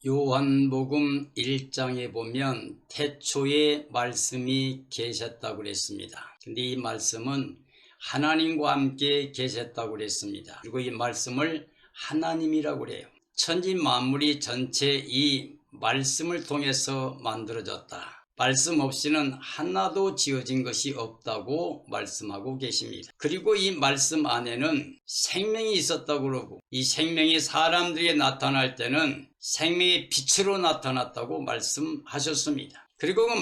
요한복음 1장에 보면 태초에 말씀이 계셨다고 그랬습니다. 근데 이 말씀은 하나님과 함께 계셨다고 그랬습니다. 그리고 이 말씀을 하나님이라고 그래요. 천지 만물이 전체 이 말씀을 통해서 만들어졌다. 말씀 없이는 하나도 지어진 것이 없다고 말씀하고 계십니다. 그리고 이 말씀 안에는 생명이 있었다고 그러고, 이 생명이 사람들에게 나타날 때는 생명의 빛으로 나타났다고 말씀하셨습니다. 그리고 그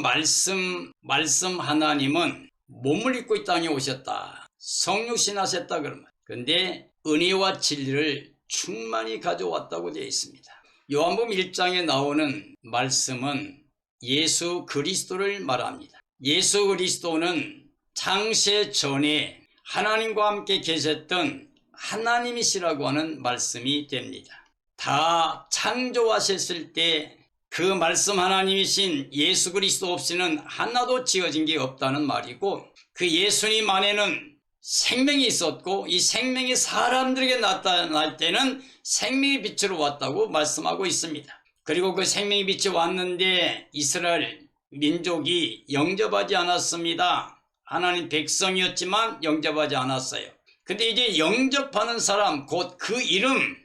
말씀 하나님은 몸을 입고 이 땅에 오셨다. 성육신 하셨다 그러면. 근데 은혜와 진리를 충만히 가져왔다고 되어 있습니다. 요한복음 1장에 나오는 말씀은 예수 그리스도를 말합니다. 예수 그리스도는 창세 전에 하나님과 함께 계셨던 하나님이시라고 하는 말씀이 됩니다. 다 창조하셨을 때 그 말씀 하나님이신 예수 그리스도 없이는 하나도 지어진 게 없다는 말이고, 그 예수님 안에는 생명이 있었고, 이 생명이 사람들에게 나타날 때는 생명의 빛으로 왔다고 말씀하고 있습니다. 그리고 그 생명의 빛이 왔는데 이스라엘 민족이 영접하지 않았습니다. 하나님 백성이었지만 영접하지 않았어요. 근데 이제 영접하는 사람, 곧 그 이름,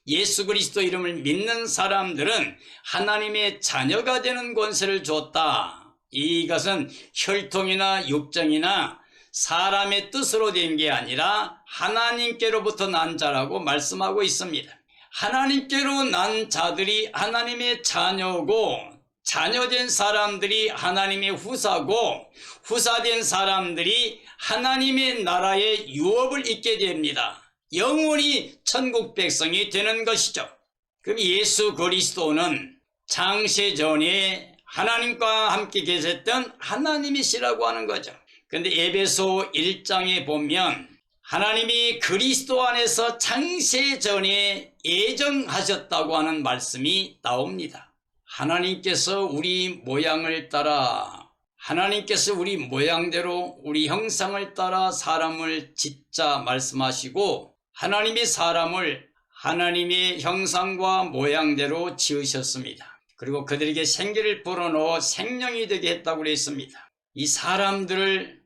예수 그리스도 이름을 믿는 사람들은 하나님의 자녀가 되는 권세를 줬다. 이것은 혈통이나 육정이나 사람의 뜻으로 된 게 아니라 하나님께로부터 난 자라고 말씀하고 있습니다. 하나님께로 난 자들이 하나님의 자녀고, 자녀된 사람들이 하나님의 후사고, 후사된 사람들이 하나님의 나라의 유업을 입게 됩니다. 영원히 천국 백성이 되는 것이죠. 그럼 예수 그리스도는 창세 전에 하나님과 함께 계셨던 하나님이시라고 하는 거죠. 근데 에베소 1장에 보면 하나님이 그리스도 안에서 창세 전에 예정하셨다고 하는 말씀이 나옵니다. 하나님께서 우리 모양을 따라, 하나님께서 우리 모양대로 우리 형상을 따라 사람을 짓자 말씀하시고, 하나님이 사람을 하나님의 형상과 모양대로 지으셨습니다. 그리고 그들에게 생기를 불어넣어 생명이 되게 했다고 그랬습니다. 이 사람들을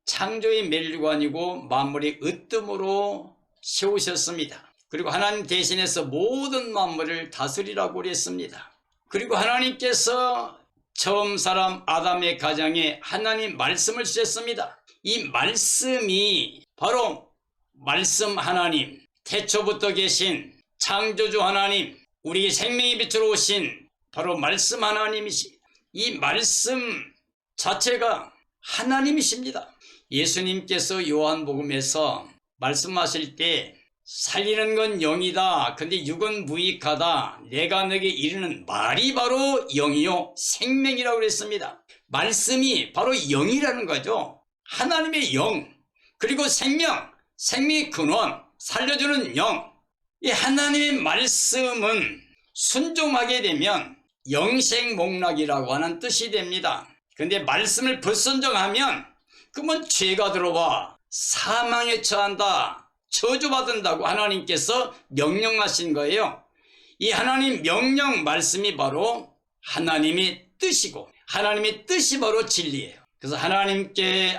창조의 멸류관이고 만물의 으뜸으로 세우셨습니다. 그리고 하나님 대신해서 모든 만물을 다스리라고 그랬습니다. 그리고 하나님께서 처음 사람 아담의 가정에 하나님 말씀을 주셨습니다. 이 말씀이 바로 말씀 하나님, 태초부터 계신 창조주 하나님, 우리 생명의 빛으로 오신 바로 말씀 하나님이시, 이 말씀 자체가 하나님이십니다. 예수님께서 요한복음에서 말씀하실 때 살리는 건 영이다. 근데 육은 무익하다. 내가 너에게 이르는 말이 바로 영이요 생명이라고 그랬습니다. 말씀이 바로 영이라는 거죠. 하나님의 영, 그리고 생명의 근원, 살려주는 영. 이 하나님의 말씀은 순종하게 되면 영생목락이라고 하는 뜻이 됩니다. 근데 말씀을 불순종하면 그러면 죄가 들어와 사망에 처한다, 저주받는다고 하나님께서 명령하신 거예요. 이 하나님 명령 말씀이 바로 하나님의 뜻이고, 하나님의 뜻이 바로 진리예요. 그래서 하나님께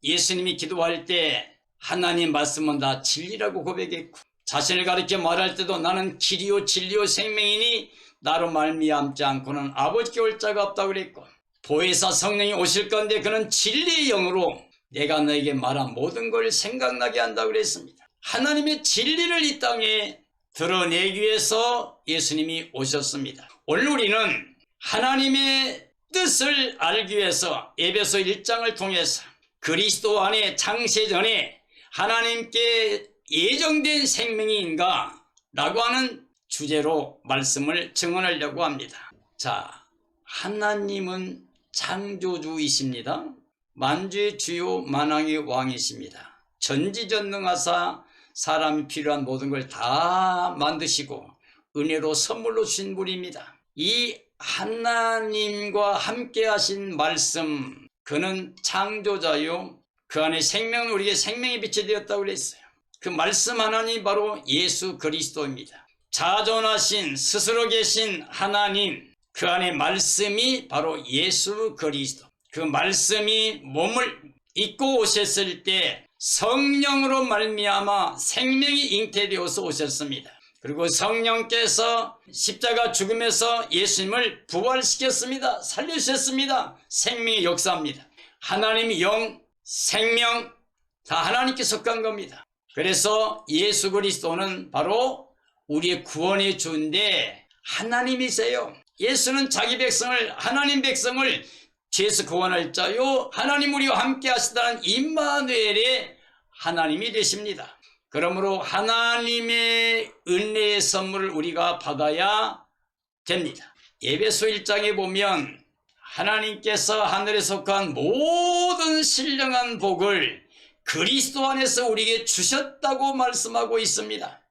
예수님이 기도할 때 하나님 말씀은 다 진리라고 고백했고, 자신을 가리켜 말할 때도 나는 길이요 진리요 생명이니 나로 말미암지 않고는 아버지께 올 자가 없다고 그랬고, 보혜사 성령이 오실 건데 그는 진리의 영으로 내가 너에게 말한 모든 걸 생각나게 한다고 그랬습니다. 하나님의 진리를 이 땅에 드러내기 위해서 예수님이 오셨습니다. 오늘 우리는 하나님의 뜻을 알기 위해서 에베소 1장을 통해서 그리스도 안에 창세 전에 하나님께 예정된 생명인가 라고 하는 주제로 말씀을 증언하려고 합니다. 자, 하나님은 창조주이십니다. 만주의 주요 만왕의 왕이십니다. 전지전능하사 사람이 필요한 모든 걸 다 만드시고 은혜로 선물로 주신 분입니다. 이 하나님과 함께 하신 말씀, 그는 창조자요, 그 안에 생명은 우리에게 생명의 빛이 되었다고 그랬어요. 그 말씀 하나님이 바로 예수 그리스도입니다. 자존하신 스스로 계신 하나님, 그 안에 말씀이 바로 예수 그리스도. 그 말씀이 몸을 입고 오셨을 때 성령으로 말미암아 생명이 잉태되어서 오셨습니다. 그리고 성령께서 십자가 죽음에서 예수님을 부활시켰습니다. 살려주셨습니다. 생명의 역사입니다. 하나님의 영, 생명 다 하나님께 속한 겁니다. 그래서 예수 그리스도는 바로 우리의 구원의 주인데 하나님이세요. 예수는 자기 백성을, 하나님 백성을 죄에서 구원할 자요 하나님 우리와 함께 하시다는 임마누엘의 하나님이 되십니다. 그러므로 하나님의 은혜의 선물을 우리가 받아야 됩니다. 에베소 1장에 보면 하나님께서 하늘에 속한 모든 신령한 복을 그리스도 안에서 우리에게 주셨다고 말씀하고 있습니다.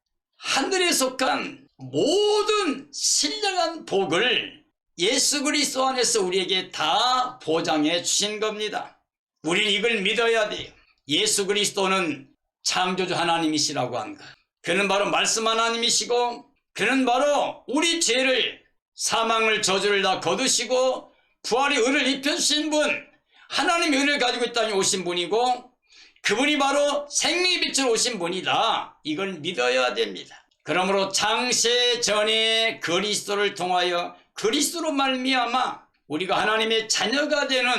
하늘에 속한 모든 신령한 복을 예수 그리스도 안에서 우리에게 다 보장해 주신 겁니다. 우리는 이걸 믿어야 돼요. 예수 그리스도는 창조주 하나님이시라고 한 것. 그는 바로 말씀 하나님이시고 그는 바로 우리 죄를, 사망을, 저주를 다 거두시고 부활의 의를 입혀주신 분, 하나님의 의를 가지고 이 땅에 오신 분이고 그분이 바로 생명의 빛으로 오신 분이다. 이걸 믿어야 됩니다. 그러므로 창세 전에 그리스도를 통하여 그리스도로 말미암아 우리가 하나님의 자녀가 되는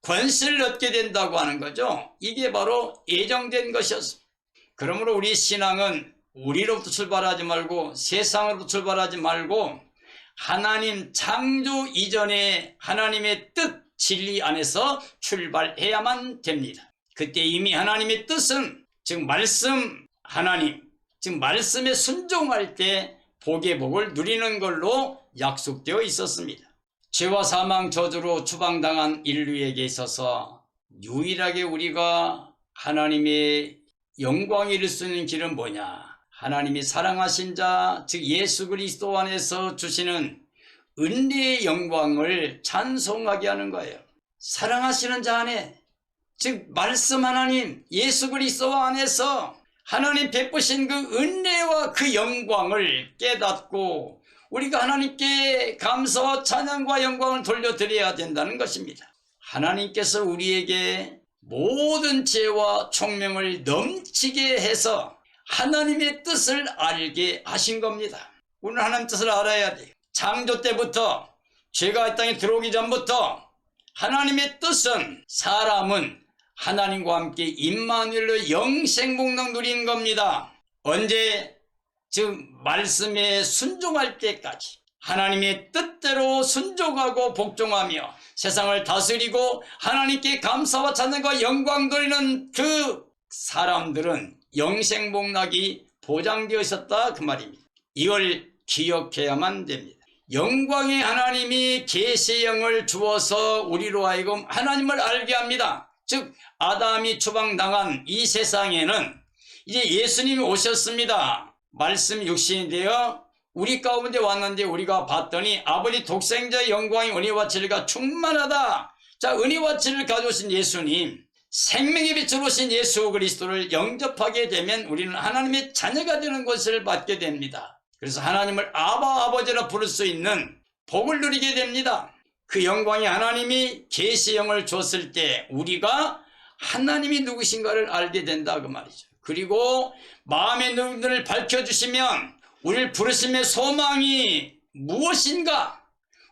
권세를 얻게 된다고 하는 거죠. 이게 바로 예정된 것이었습니다. 그러므로 우리 신앙은 우리로부터 출발하지 말고 세상으로부터 출발하지 말고 하나님 창조 이전에 하나님의 뜻, 진리 안에서 출발해야만 됩니다. 그때 이미 하나님의 뜻은 즉 말씀 하나님, 즉 말씀에 순종할 때 복의 복을 누리는 걸로 약속되어 있었습니다. 죄와 사망 저주로 추방당한 인류에게 있어서 유일하게 우리가 하나님의 영광을 이룰 수 있는 길은 뭐냐? 하나님이 사랑하신 자, 즉 예수 그리스도 안에서 주시는 은혜의 영광을 찬송하게 하는 거예요. 사랑하시는 자 안에, 즉 말씀 하나님 예수 그리스도 안에서 하나님 베푸신 그 은혜와 그 영광을 깨닫고 우리가 하나님께 감사와 찬양과 영광을 돌려드려야 된다는 것입니다. 하나님께서 우리에게 모든 죄와 총명을 넘치게 해서 하나님의 뜻을 알게 하신 겁니다. 우리는 하나님 뜻을 알아야 돼요. 창조 때부터 죄가 이 땅에 들어오기 전부터 하나님의 뜻은 사람은 하나님과 함께 임마누엘로 영생복락 누린 겁니다. 언제? 즉 말씀에 순종할 때까지 하나님의 뜻대로 순종하고 복종하며 세상을 다스리고 하나님께 감사와 찬양과 영광 돌리는 그 사람들은 영생복락이 보장되어 있었다 그 말입니다. 이걸 기억해야만 됩니다. 영광의 하나님이 계시형을 주어서 우리로 하여금 하나님을 알게 합니다. 즉 아담이 추방당한 이 세상에는 이제 예수님이 오셨습니다. 말씀 육신이 되어 우리 가운데 왔는데 우리가 봤더니 아버지 독생자의 영광이 은혜와 진리가 충만하다. 자, 은혜와 진리를 가져오신 예수님, 생명의 빛으로 오신 예수 그리스도를 영접하게 되면 우리는 하나님의 자녀가 되는 것을 받게 됩니다. 그래서 하나님을 아바 아버지라 부를 수 있는 복을 누리게 됩니다. 그 영광의 하나님이 계시형을 줬을 때 우리가 하나님이 누구신가를 알게 된다 그 말이죠. 그리고 마음의 눈을 밝혀주시면 우리를 부르심의 소망이 무엇인가,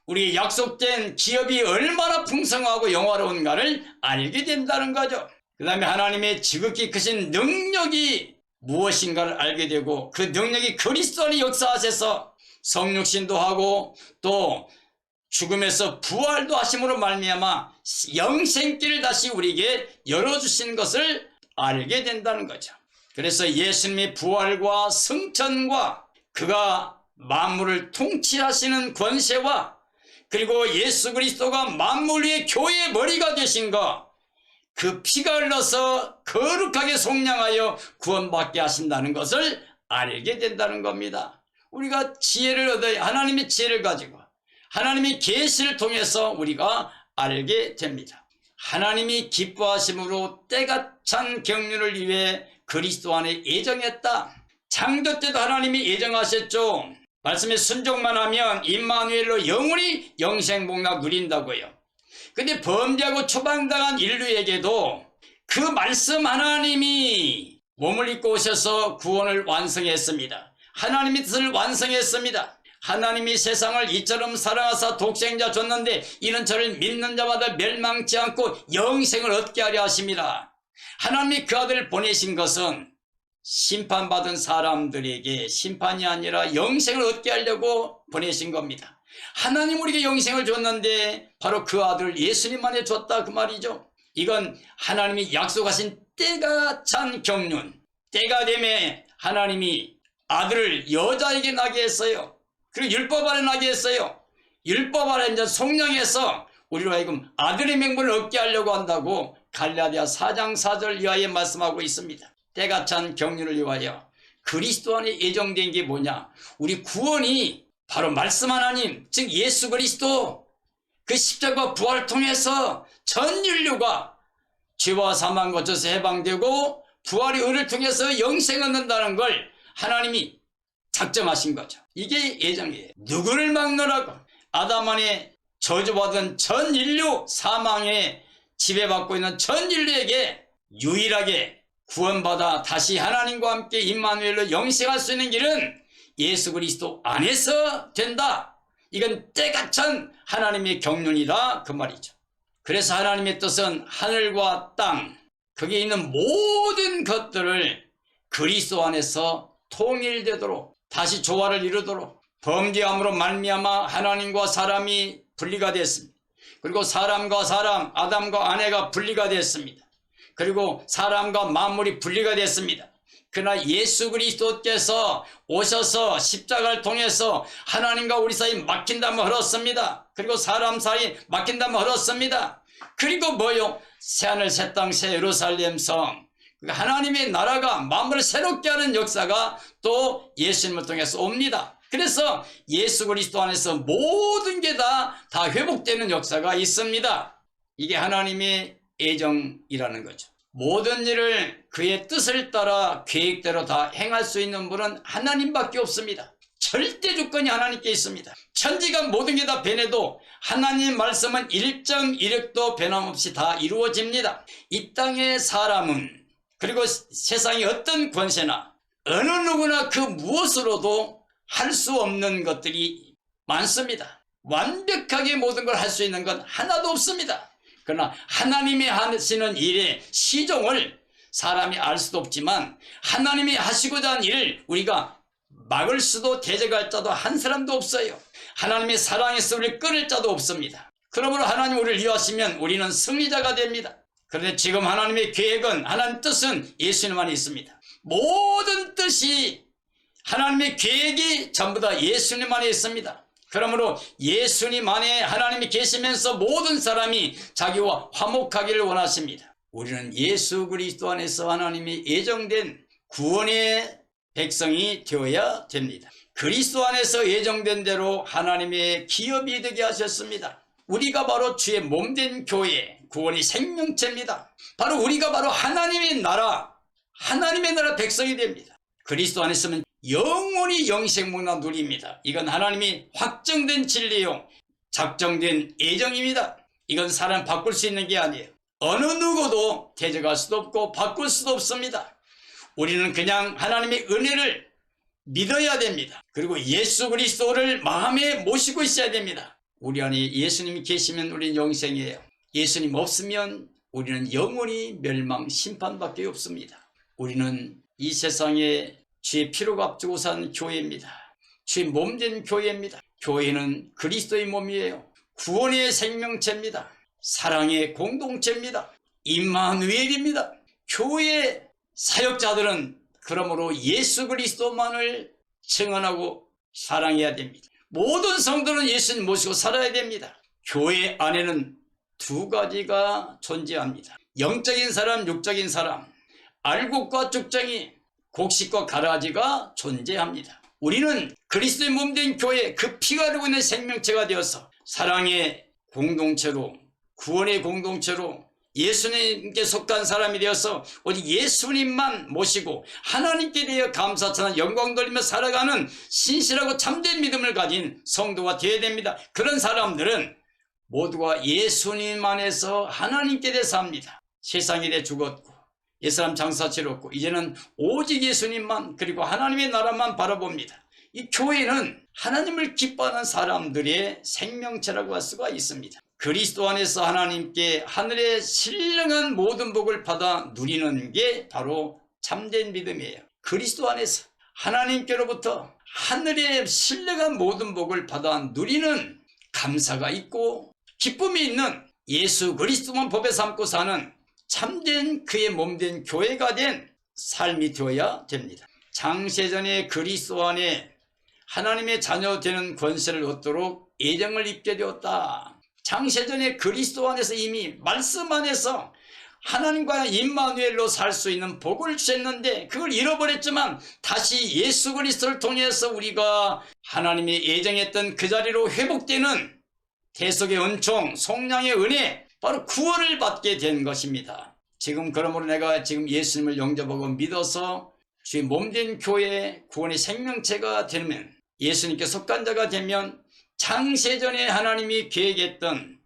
우리의 약속된 기업이 얼마나 풍성하고 영화로운가를 알게 된다는 거죠. 그 다음에 하나님의 지극히 크신 능력이 무엇인가를 알게 되고 그 능력이 그리스도 안에 역사하셔서 성육신도 하고 또 죽음에서 부활도 하심으로 말미암아 영생길을 다시 우리에게 열어주신 것을 알게 된다는 거죠. 그래서 예수님의 부활과 승천과 그가 만물을 통치하시는 권세와 그리고 예수 그리스도가 만물 위의 교회의 머리가 되신 것, 그 피가 흘러서 거룩하게 속량하여 구원받게 하신다는 것을 알게 된다는 겁니다. 우리가 지혜를 얻어야 하나님의 지혜를 가지고 하나님의 계시를 통해서 우리가 알게 됩니다. 하나님이 기뻐하심으로 때가 찬 경륜을 위해 그리스도 안에 예정했다. 창조 때도 하나님이 예정하셨죠. 말씀에 순종만 하면 임마누엘로 영원히 영생복락 누린다고요. 근데 범죄하고 추방당한 인류에게도 그 말씀 하나님이 몸을 입고 오셔서 구원을 완성했습니다. 하나님의 뜻을 완성했습니다. 하나님이 세상을 이처럼 사랑하사 독생자 줬는데 이는 저를 믿는 자마다 멸망치 않고 영생을 얻게 하려 하십니다. 하나님이 그 아들을 보내신 것은 심판받은 사람들에게 심판이 아니라 영생을 얻게 하려고 보내신 겁니다. 하나님 우리에게 영생을 줬는데 바로 그 아들 예수님만에 줬다 그 말이죠. 이건 하나님이 약속하신 때가 찬 경륜, 때가 되매 하나님이 아들을 여자에게 나게 했어요. 그리고 율법 아래 나게 했어요. 율법 아래 이제 성령에서 우리로 하여금 아들의 명분을 얻게 하려고 한다고 갈라디아 4장 4절 이하에 말씀하고 있습니다. 때가 찬 경륜을 위하여 그리스도 안에 예정된 게 뭐냐? 우리 구원이 바로 말씀 하나님, 즉 예수 그리스도 그 십자가 부활을 통해서 전 인류가 죄와 사망 거쳐서 해방되고 부활의 의를 통해서 영생 얻는다는 걸 하나님이 작정하신 거죠. 이게 예정이에요. 누구를 막느라고 아담 안에 저주받은 전 인류 사망에 지배받고 있는 전 인류에게 유일하게 구원받아 다시 하나님과 함께 임마누엘로 영생할 수 있는 길은 예수 그리스도 안에서 된다. 이건 때가 찬 하나님의 경륜이다 그 말이죠. 그래서 하나님의 뜻은 하늘과 땅 거기에 있는 모든 것들을 그리스도 안에서 통일되도록 다시 조화를 이루도록 범죄함으로 말미암아 하나님과 사람이 분리가 됐습니다. 그리고 사람과 사람 아담과 아내가 분리가 됐습니다. 그리고 사람과 만물이 분리가 됐습니다. 그러나 예수 그리스도께서 오셔서 십자가를 통해서 하나님과 우리 사이 막힌 담을 흘렀습니다. 그리고 사람 사이 막힌 담을 흘렀습니다. 그리고 뭐요? 새하늘 새 땅 새 예루살렘 성 하나님의 나라가 만물을 새롭게 하는 역사가 또 예수님을 통해서 옵니다. 그래서 예수 그리스도 안에서 모든 게 다 회복되는 역사가 있습니다. 이게 하나님의 예정이라는 거죠. 모든 일을 그의 뜻을 따라 계획대로 다 행할 수 있는 분은 하나님밖에 없습니다. 절대 조건이 하나님께 있습니다. 천지가 모든 게 다 변해도 하나님 말씀은 1.1획도 변함없이 다 이루어집니다. 이 땅의 사람은 그리고 세상의 어떤 권세나 어느 누구나 그 무엇으로도 할 수 없는 것들이 많습니다. 완벽하게 모든 걸 할 수 있는 건 하나도 없습니다. 그러나 하나님이 하시는 일의 시종을 사람이 알 수도 없지만 하나님이 하시고자 하는 일을 우리가 막을 수도 대적할 자도 한 사람도 없어요. 하나님의 사랑에서 우리를 끊을 자도 없습니다. 그러므로 하나님 우리를 이해하시면 우리는 승리자가 됩니다. 그런데 지금 하나님의 계획은 하나님 뜻은 예수님 안에 있습니다. 모든 뜻이 하나님의 계획이 전부 다 예수님 안에 있습니다. 그러므로 예수님 안에 하나님이 계시면서 모든 사람이 자기와 화목하기를 원하십니다. 우리는 예수 그리스도 안에서 하나님이 예정된 구원의 백성이 되어야 됩니다. 그리스도 안에서 예정된 대로 하나님의 기업이 되게 하셨습니다. 우리가 바로 주의 몸된 교회, 구원의 생명체입니다. 바로 우리가 바로 하나님의 나라 백성이 됩니다. 그리스도 안에 있으면 영원히 영생문화 누립니다. 이건 하나님이 확정된 진리요 작정된 예정입니다. 이건 사람 바꿀 수 있는 게 아니에요. 어느 누구도 대적할 수도 없고 바꿀 수도 없습니다. 우리는 그냥 하나님의 은혜를 믿어야 됩니다. 그리고 예수 그리스도를 마음에 모시고 있어야 됩니다. 우리 안에 예수님이 계시면 우리는 영생이에요. 예수님 없으면 우리는 영원히 멸망 심판밖에 없습니다. 우리는 이 세상에 주의 피로 값주고 산 교회입니다. 주의 몸된 교회입니다. 교회는 그리스도의 몸이에요. 구원의 생명체입니다. 사랑의 공동체입니다. 임마누엘입니다. 교회 사역자들은 그러므로 예수 그리스도만을 증언하고 사랑해야 됩니다. 모든 성도는 예수님 모시고 살아야 됩니다. 교회 안에는 두 가지가 존재합니다. 영적인 사람, 육적인 사람, 알곡과 쭉정이, 곡식과 가라지가 존재합니다. 우리는 그리스도의 몸된 교회, 그 피가 흐르고 있는 생명체가 되어서 사랑의 공동체로, 구원의 공동체로, 예수님께 속한 사람이 되어서 오직 예수님만 모시고 하나님께 대해 감사 찬양 영광 돌리며 살아가는 신실하고 참된 믿음을 가진 성도가 되어야 됩니다. 그런 사람들은 모두가 예수님 안에서 하나님께 대해 삽니다. 세상에 대해 죽었고 옛사람 장사 치렀고 이제는 오직 예수님만 그리고 하나님의 나라만 바라봅니다. 이 교회는 하나님을 기뻐하는 사람들의 생명체라고 할 수가 있습니다. 그리스도 안에서 하나님께 하늘의 신령한 모든 복을 받아 누리는 게 바로 참된 믿음이에요. 그리스도 안에서 하나님께로부터 하늘의 신령한 모든 복을 받아 누리는 감사가 있고 기쁨이 있는 예수 그리스도만 법에 삼고 사는 참된 그의 몸된 교회가 된 삶이 되어야 됩니다. 창세전에 그리스도 안에 하나님의 자녀 되는 권세를 얻도록 예정을 입게 되었다. 창세전에 그리스도 안에서 이미 말씀 안에서 하나님과 임마누엘로 살 수 있는 복을 주셨는데 그걸 잃어버렸지만 다시 예수 그리스도를 통해서 우리가 하나님이 예정했던 그 자리로 회복되는 대속의 은총, 속량의 은혜, 바로 구원을 받게 된 것입니다. 지금 그러므로 내가 지금 예수님을 영접하고 믿어서 주의 몸된 교회 구원의 생명체가 되면 예수님께 속한 자가 되면 창세전에 하나님이 계획했던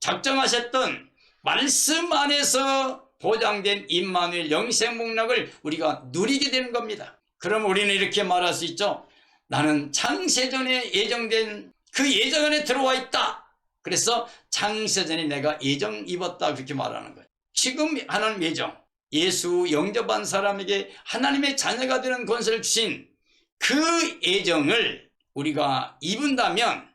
작정하셨던 말씀 안에서 보장된 임마누엘 영생복락을 우리가 누리게 되는 겁니다. 그럼 우리는 이렇게 말할 수 있죠. 나는 창세전에 예정된 그 예정 안에 들어와 있다. 그래서 창세전에 내가 예정 입었다 그렇게 말하는 거예요. 지금 하나님 예정, 예수 영접한 사람에게 하나님의 자녀가 되는 권세를 주신 그 예정을 우리가 입은다면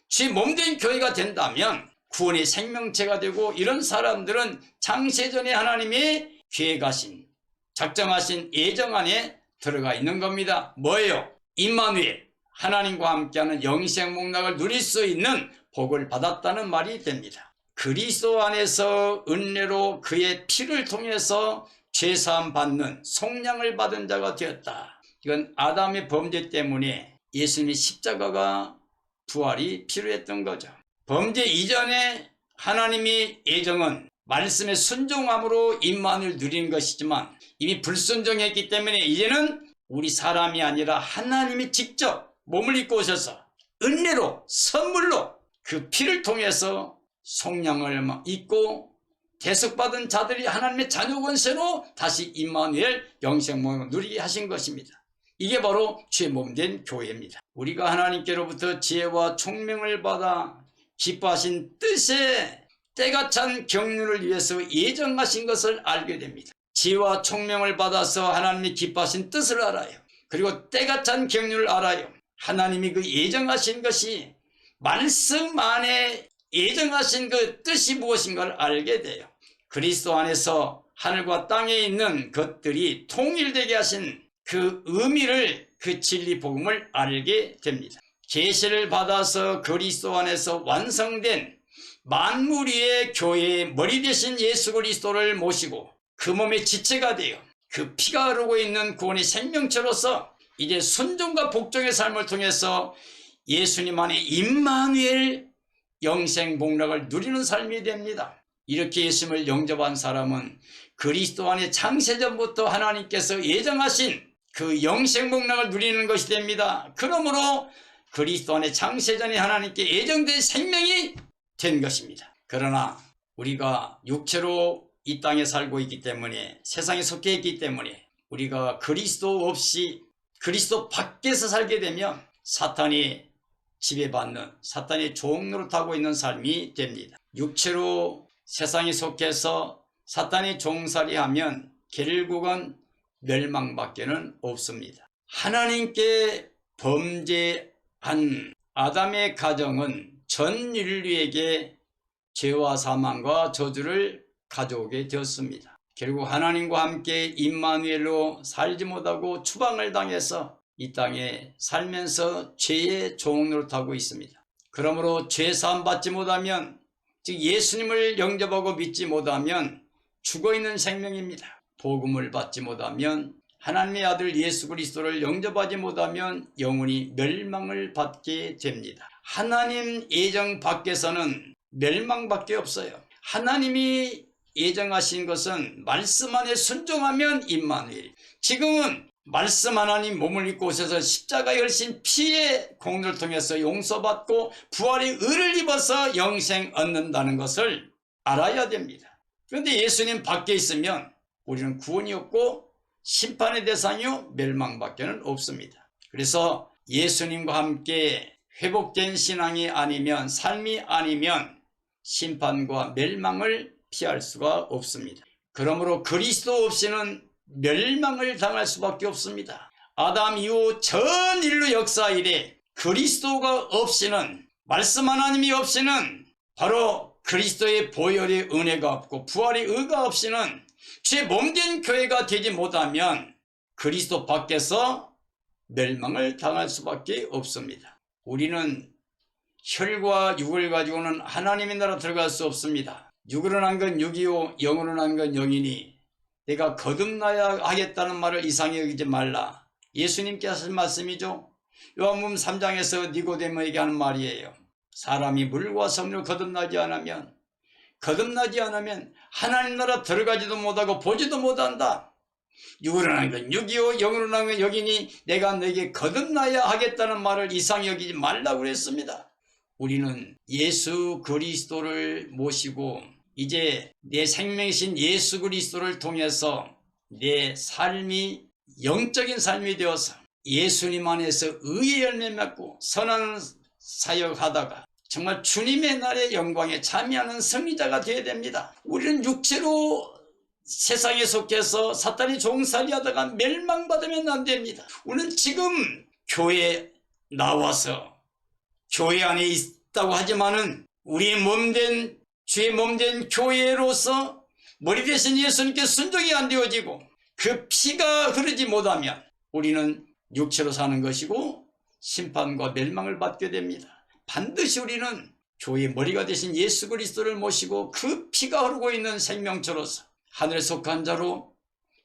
주의 몸된 교회가 된다면 구원의 생명체가 되고 이런 사람들은 창세전에 하나님이 계획하신 작정하신 예정 안에 들어가 있는 겁니다. 뭐예요? 임마누엘 하나님과 함께하는 영생복락을 누릴 수 있는 복을 받았다는 말이 됩니다. 그리스도 안에서 은혜로 그의 피를 통해서 죄사함 받는 속량을 받은 자가 되었다. 이건 아담의 범죄 때문에 예수님의 십자가가 부활이 필요했던 거죠. 범죄 이전에 하나님이 예정은 말씀에 순종함으로 임마누엘 누리는 것이지만 이미 불순종했기 때문에 이제는 우리 사람이 아니라 하나님이 직접 몸을 입고 오셔서 은혜로 선물로 그 피를 통해서 속량을 입고 대속받은 자들이 하나님의 자녀 권세로 다시 임마누엘 영생복락을 누리게 하신 것입니다. 이게 바로 주의 몸된 교회입니다. 우리가 하나님께로부터 지혜와 총명을 받아 기뻐하신 뜻에 때가 찬 경륜을 위해서 예정하신 것을 알게 됩니다. 지혜와 총명을 받아서 하나님이 기뻐하신 뜻을 알아요. 그리고 때가 찬 경륜을 알아요. 하나님이 그 예정하신 것이 말씀 안에 예정하신 그 뜻이 무엇인가를 알게 돼요. 그리스도 안에서 하늘과 땅에 있는 것들이 통일되게 하신 그 의미를 그 진리 복음을 알게 됩니다. 계시를 받아서 그리스도 안에서 완성된 만물 위의 교회의 머리 되신 예수 그리스도를 모시고 그 몸의 지체가 되어 그 피가 흐르고 있는 구원의 생명체로서 이제 순종과 복종의 삶을 통해서 예수님 안에 임마누엘 영생복락을 누리는 삶이 됩니다. 이렇게 예수님을 영접한 사람은 그리스도 안에 창세전부터 하나님께서 예정하신 그 영생복락을 누리는 것이 됩니다. 그러므로 그리스도 안에 창세전에 하나님께 예정된 생명이 된 것입니다. 그러나 우리가 육체로 이 땅에 살고 있기 때문에 세상에 속해 있기 때문에 우리가 그리스도 없이 그리스도 밖에서 살게 되면 사탄이 지배받는 사탄의 종노릇하고 있는 삶이 됩니다. 육체로 세상에 속해서 사탄이 종살이하면 결국은 멸망밖에는 없습니다. 하나님께 범죄한 아담의 가정은 전 인류에게 죄와 사망과 저주를 가져오게 되었습니다. 결국 하나님과 함께 임마누엘로 살지 못하고 추방을 당해서 이 땅에 살면서 죄의 종노릇하고 있습니다. 그러므로 죄 사함 받지 못하면 즉 예수님을 영접하고 믿지 못하면 죽어있는 생명입니다. 복음을 받지 못하면 하나님의 아들 예수 그리스도를 영접하지 못하면 영원히 멸망을 받게 됩니다. 하나님 예정 밖에서는 멸망밖에 없어요. 하나님이 예정하신 것은 말씀 안에 순종하면 임마누엘. 지금은 말씀 하나님 몸을 입고 오셔서 십자가의 열신 피의 공로를 통해서 용서받고 부활의 의를 입어서 영생 얻는다는 것을 알아야 됩니다. 그런데 예수님 밖에 있으면 우리는 구원이 없고 심판의 대상이요 멸망밖에는 없습니다. 그래서 예수님과 함께 회복된 신앙이 아니면, 삶이 아니면 심판과 멸망을 피할 수가 없습니다. 그러므로 그리스도 없이는 멸망을 당할 수밖에 없습니다. 아담 이후 전 인류 역사 이래 그리스도가 없이는, 말씀 하나님이 없이는, 바로 그리스도의 보혈의 은혜가 없고 부활의 의가 없이는 주의 몸된 교회가 되지 못하면 그리스도 밖에서 멸망을 당할 수밖에 없습니다. 우리는 혈과 육을 가지고는 하나님의 나라 들어갈 수 없습니다. 육으로 난 건 육이요 영으로 난 건 영이니 내가 거듭나야 하겠다는 말을 이상히 여기지 말라. 예수님께 하신 말씀이죠. 요한복음 3장에서 니고데모에게 하는 말이에요. 사람이 물과 성령으로 거듭나지 않으면 하나님 나라 들어가지도 못하고 보지도 못한다. 육으로 난 건 육이요 영으로 난 건 영이니 내가 너에게 거듭나야 하겠다는 말을 이상히 여기지 말라고 그랬습니다. 우리는 예수 그리스도를 모시고 이제 내 생명이신 예수 그리스도를 통해서 내 삶이 영적인 삶이 되어서 예수님 안에서 의의 열매 맺고 선한 사역하다가 정말 주님의 날의 영광에 참여하는 승리자가 되어야 됩니다. 우리는 육체로 세상에 속해서 사탄이 종살이하다가 멸망받으면 안 됩니다. 우리는 지금 교회에 나와서 교회 안에 있다고 하지만은 우리의 몸된 주의 몸된 교회로서 머리 대신 예수님께 순종이 안 되어지고 그 피가 흐르지 못하면 우리는 육체로 사는 것이고 심판과 멸망을 받게 됩니다. 반드시 우리는 교회의 머리가 되신 예수 그리스도를 모시고 그 피가 흐르고 있는 생명체로서 하늘에 속한 자로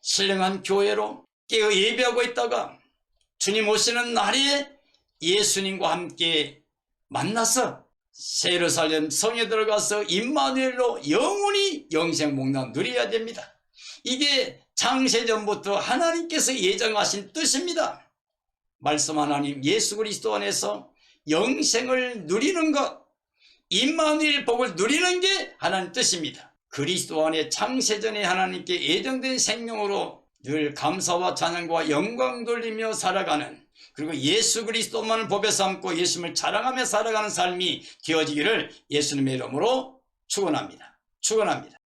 신령한 교회로 깨어 예배하고 있다가 주님 오시는 날에 예수님과 함께 만나서 새 예루살렘 성에 들어가서 임마누엘로 영원히 영생 복락 누려야 됩니다. 이게 창세전부터 하나님께서 예정하신 뜻입니다. 말씀 하나님 예수 그리스도 안에서 영생을 누리는 것, 임마누엘 복을 누리는 게 하나님 뜻입니다. 그리스도 안에 창세전에 하나님께 예정된 생명으로 늘 감사와 찬양과 영광 돌리며 살아가는, 그리고 예수 그리스도만을 법에 삼고 예수님을 자랑하며 살아가는 삶이 되어지기를 예수님의 이름으로 축원합니다.